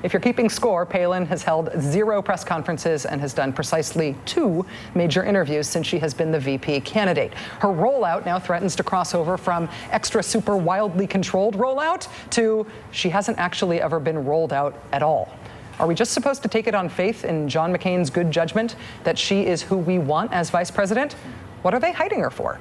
If you're keeping score, Palin has held 0 press conferences and has done precisely 2 major interviews since she has been the VP candidate. Her rollout now threatens to cross over from extra super wildly controlled rollout to she hasn't actually ever been rolled out at all. Are we just supposed to take it on faith in John McCain's good judgment that she is who we want as vice president? What are they hiding her for?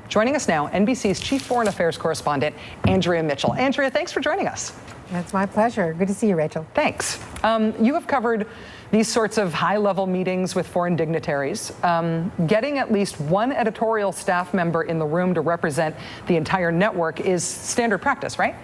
Joining us now, NBC's chief foreign affairs correspondent, Andrea Mitchell. Andrea, thanks for joining us. That's my pleasure. Good to see you, Rachel. Thanks. You have covered these sorts of high-level meetings with foreign dignitaries. Getting at least one editorial staff member in the room to represent the entire network is standard practice, right?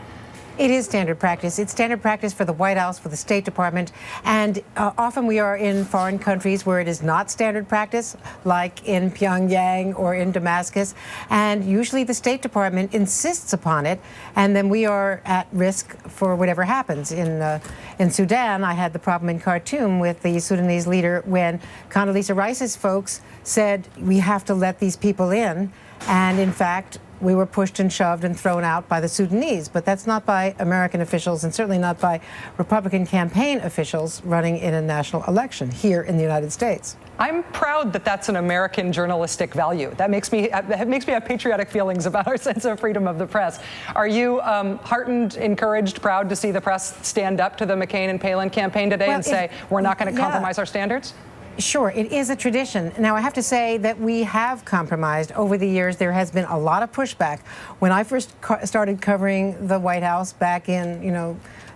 It is standard practice. It's standard practice for the White House, for the State Department, and often we are in foreign countries where it is not standard practice, like in Pyongyang or in Damascus, and usually the State Department insists upon it, and then we are at risk for whatever happens. In Sudan, I had the problem in Khartoum with the Sudanese leader when Condoleezza Rice's folks said, we have to let these people in, and in fact, we were pushed and shoved and thrown out by the Sudanese, but that's not by American officials and certainly not by Republican campaign officials running in a national election here in the United States. I'm proud that that's an American journalistic value. That makes me have patriotic feelings about our sense of freedom of the press. Are you heartened, encouraged, proud to see the press stand up to the McCain and Palin campaign today and say, we're not going to compromise our standards? Sure, it is a tradition. Now, I have to say that we have compromised over the years. There has been a lot of pushback. When I first started covering the White House back in,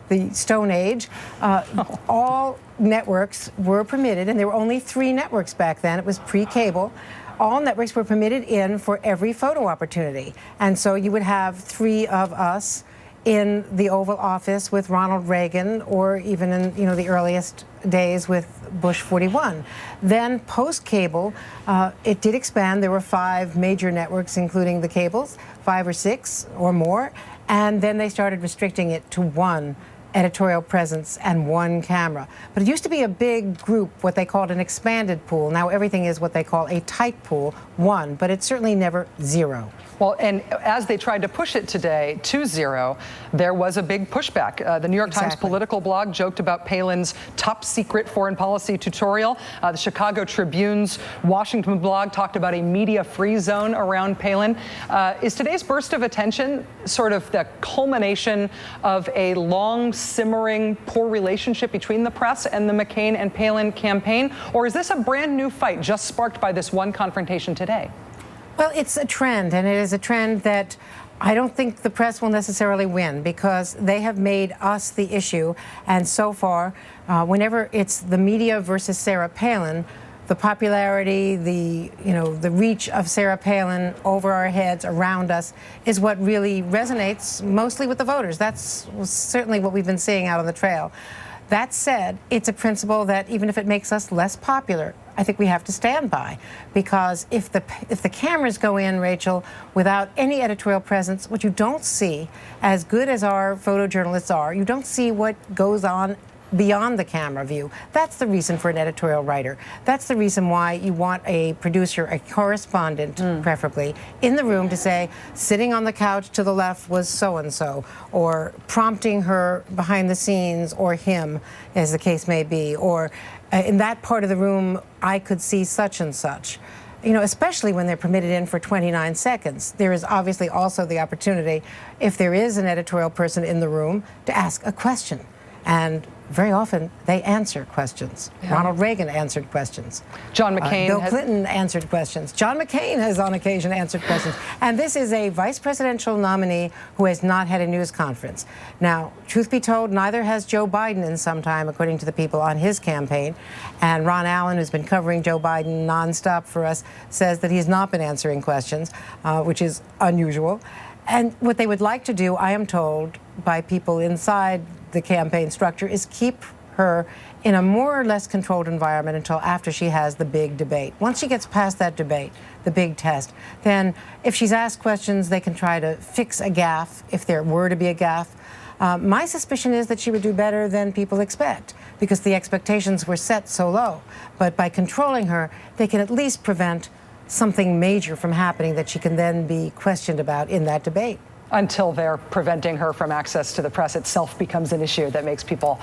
the Stone Age, all networks were permitted, and there were only 3 networks back then. It was pre-cable. All networks were permitted in for every photo opportunity. And so you would have 3 of us in the Oval Office with Ronald Reagan, or even in the earliest days with Bush 41. Then post-cable, it did expand. There were 5 major networks, including the cables, 5 or 6 or more, and then they started restricting it to 1 editorial presence and 1 camera. But it used to be a big group, what they called an expanded pool. Now everything is what they call a tight pool, 1, but it's certainly never 0. Well, and as they tried to push it today to 0, there was a big pushback. The New York Times political blog joked about Palin's top secret foreign policy tutorial. The Chicago Tribune's Washington blog talked about a media-free zone around Palin. Is today's burst of attention sort of the culmination of a long, simmering, poor relationship between the press and the McCain and Palin campaign? Or is this a brand new fight just sparked by this one confrontation today? Well, it's a trend, and it is a trend that I don't think the press will necessarily win, because they have made us the issue. And so far, whenever it's the media versus Sarah Palin, the popularity, the reach of Sarah Palin over our heads, around us, is what really resonates mostly with the voters. That's certainly what we've been seeing out on the trail. That said, it's a principle that even if it makes us less popular, I think we have to stand by, because if the cameras go in, Rachel, without any editorial presence, what you don't see, as good as our photojournalists are, you don't see what goes on beyond the camera view. That's the reason for an editorial writer. That's the reason why you want a producer, a correspondent, preferably, in the room to say, sitting on the couch to the left was so-and-so, or prompting her behind the scenes, or him, as the case may be, or in that part of the room, I could see such and such. Especially when they're permitted in for 29 seconds. There is obviously also the opportunity, if there is an editorial person in the room, to ask a question. And very often, they answer questions. Yeah. Ronald Reagan answered questions. John McCain. Bill Clinton answered questions. John McCain has on occasion answered questions. And this is a vice presidential nominee who has not had a news conference. Now, truth be told, neither has Joe Biden in some time, according to the people on his campaign. And Ron Allen, who's been covering Joe Biden nonstop for us, says that he's not been answering questions, which is unusual. And what they would like to do, I am told, by people inside the campaign structure, is keep her in a more or less controlled environment until after she has the big debate. Once she gets past that debate, the big test, then if she's asked questions, they can try to fix a gaffe, if there were to be a gaffe. My suspicion is that she would do better than people expect, because the expectations were set so low. But by controlling her, they can at least prevent something major from happening that she can then be questioned about in that debate. until they're preventing her from access to the press itself becomes an issue that makes people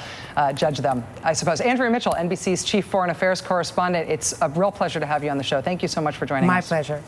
judge them, I suppose. Andrea Mitchell, NBC's chief foreign affairs correspondent, it's a real pleasure to have you on the show. Thank you so much for joining us. My pleasure.